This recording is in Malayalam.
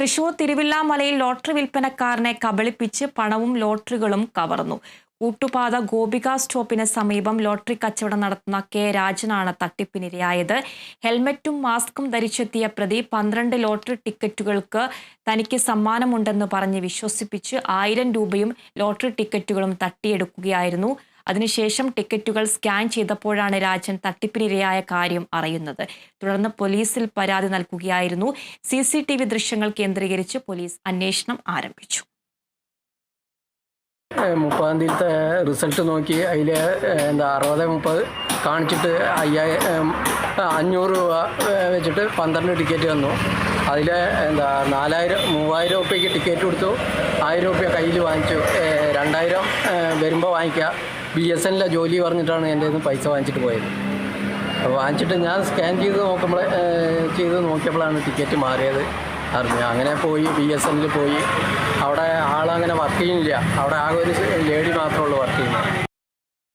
തൃശൂർ തിരുവില്ലാമലയിൽ ലോട്ടറി വിൽപ്പനക്കാരനെ കബളിപ്പിച്ച് പണവും ലോട്ടറികളും കവർന്നു. കൂട്ടുപാത ഗോപിക സ്റ്റോപ്പിന് സമീപം ലോട്ടറി കച്ചവടം നടത്തുന്ന കെ രാജനാണ് തട്ടിപ്പിനിരയായത്. ഹെൽമറ്റും മാസ്കും ധരിച്ചെത്തിയ പ്രതി 12 ലോട്ടറി ടിക്കറ്റുകൾക്ക് തനിക്ക് സമ്മാനമുണ്ടെന്ന് പറഞ്ഞ് വിശ്വസിപ്പിച്ച് 1000 രൂപയും ലോട്ടറി ടിക്കറ്റുകളും തട്ടിയെടുക്കുകയായിരുന്നു. അതിനുശേഷം ടിക്കറ്റുകൾ സ്കാൻ ചെയ്തപ്പോഴാണ് രാജൻ തട്ടിപ്പിനിരയായ കാര്യം അറിയുന്നത്. തുടർന്ന് പോലീസിൽ പരാതി നൽകുകയായിരുന്നു. CCTV ദൃശ്യങ്ങൾ കേന്ദ്രീകരിച്ച് പോലീസ് അന്വേഷണം ആരംഭിച്ചു. 30-ാം തീയതിത്തെ റിസൾട്ട് നോക്കി അതിൽ 60-30 കാണിച്ചിട്ട് 500 രൂപ വെച്ചിട്ട് 12 ടിക്കറ്റ് തന്നു. അതിൽ 3000 രൂപയ്ക്ക് ടിക്കറ്റ് കൊടുത്തു. 1000 രൂപ കയ്യിൽ വാങ്ങിച്ചു. 2000 വരുമ്പോൾ വാങ്ങിക്കുക. BSNL ജോലി പറഞ്ഞിട്ടാണ് എൻ്റെ നിന്ന് പൈസ വാങ്ങിച്ചിട്ട് പോയത്. അപ്പോൾ വാങ്ങിച്ചിട്ട് ഞാൻ സ്കാൻ ചെയ്ത് നോക്കിയപ്പോഴാണ് ടിക്കറ്റ് മാറിയത് അറിഞ്ഞു. അങ്ങനെ പോയി BSNL പോയി. അവിടെ ആളങ്ങനെ വർക്ക് ചെയ്യുന്നില്ല. അവിടെ ആകെ ഒരു ലേഡി മാത്രമേ